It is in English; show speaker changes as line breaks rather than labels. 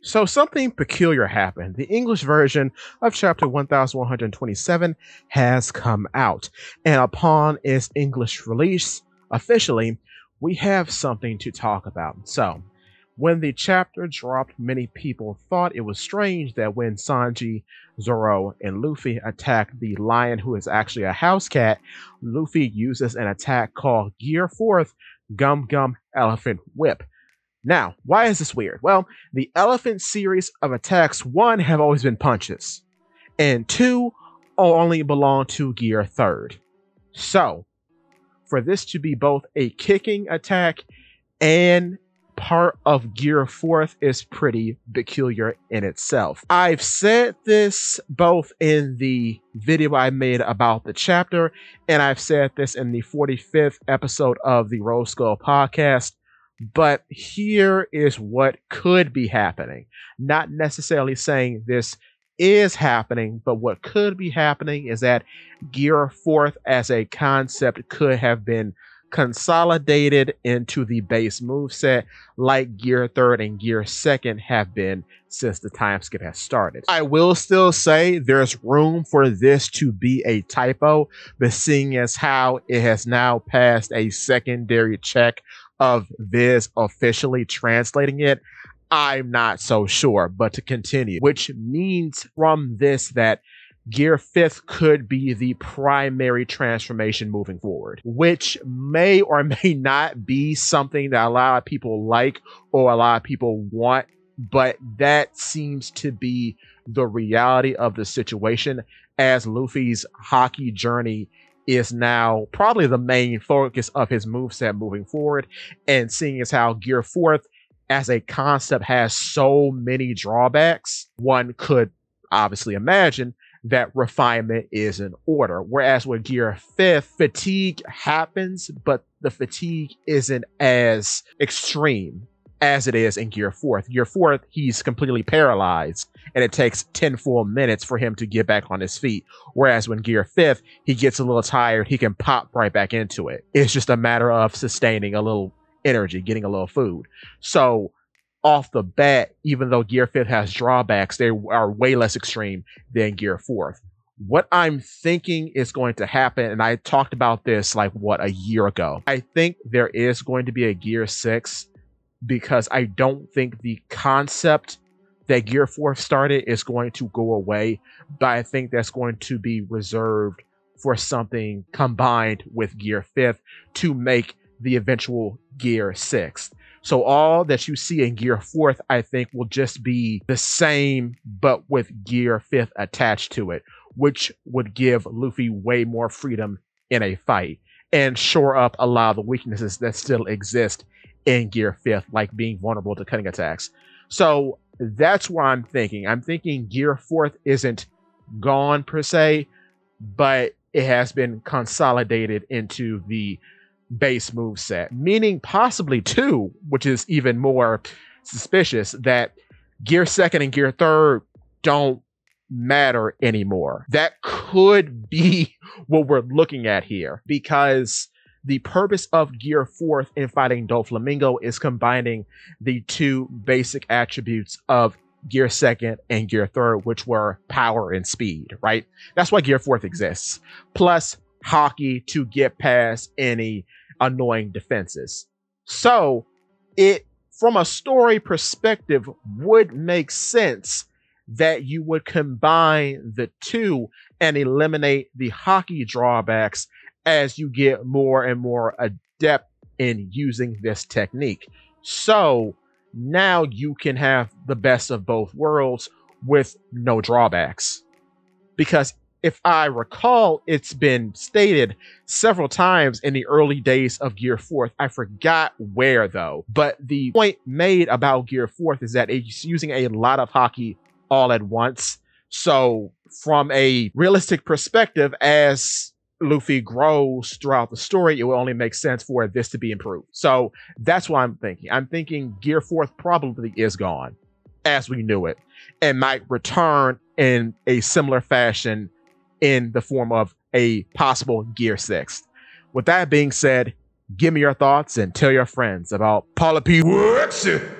So something peculiar happened. The English version of chapter 1127 has come out, and upon its English release officially, we have something to talk about. So, when the chapter dropped, many people thought it was strange that when Sanji, Zoro, and Luffy attack the lion who is actually a house cat, Luffy uses an attack called Gear Fourth Gum Gum Elephant Whip. Now, why is this weird? Well, the elephant series of attacks, one, have always been punches, and two, only belong to Gear Third. So, for this to be both a kicking attack and part of Gear Fourth is pretty peculiar in itself. I've said this both in the video I made about the chapter, and I've said this in the 45th episode of the Rose Skull podcast. But here is what could be happening. Not necessarily saying this is happening, but what could be happening is that Gear Fourth as a concept could have been consolidated into the base moveset like Gear Third and Gear Second have been since the time skip has started. I will still say there's room for this to be a typo, but seeing as how it has now passed a secondary check of Viz officially translating it, I'm not so sure. But to continue, which means from this that Gear Fifth could be the primary transformation moving forward, which may or may not be something that a lot of people like or a lot of people want, but that seems to be the reality of the situation, as Luffy's hockey journey is now probably the main focus of his moveset moving forward. And seeing as how Gear Fourth as a concept has so many drawbacks, one could obviously imagine that refinement is in order. Whereas with Gear Fifth, fatigue happens, but the fatigue isn't as extreme as it is in Gear Fourth. Gear Fourth, he's completely paralyzed, and it takes 10 full minutes for him to get back on his feet. Whereas when Gear Fifth, he gets a little tired, he can pop right back into it. It's just a matter of sustaining a little energy, getting a little food. So off the bat, even though Gear Fifth has drawbacks, they are way less extreme than Gear Fourth. What I'm thinking is going to happen, and I talked about this like, a year ago. I think there is going to be a Gear Six, because I don't think the concept that Gear Fourth started is going to go away, but I think that's going to be reserved for something combined with Gear Fifth to make the eventual Gear Sixth. So all that you see in Gear Fourth, I think, will just be the same, but with Gear Fifth attached to it, which would give Luffy way more freedom in a fight and shore up a lot of the weaknesses that still exist in Gear Fifth, like being vulnerable to cutting attacks. So that's what I'm thinking. I'm thinking Gear Fourth isn't gone per se, but it has been consolidated into the base move set, meaning possibly too, which is even more suspicious, that Gear Second and Gear Third don't matter anymore. That could be what we're looking at here, because the purpose of Gear Fourth in fighting Doflamingo is combining the two basic attributes of Gear Second and Gear Third, which were power and speed, right? That's why Gear Fourth exists. Plus hockey to get past any annoying defenses. So it, from a story perspective, would make sense that you would combine the two and eliminate the hockey drawbacks as you get more and more adept in using this technique. So now you can have the best of both worlds with no drawbacks. Because if I recall, it's been stated several times in the early days of Gear Fourth. I forgot where though, but the point made about Gear Fourth is that it's using a lot of hockey all at once. So from a realistic perspective, as Luffy grows throughout the story, it will only make sense for this to be improved. So that's what I'm thinking. I'm thinking Gear Fourth probably is gone as we knew it, and might return in a similar fashion in the form of a possible Gear Sixth. With that being said, give me your thoughts and tell your friends about Paula P. What's it?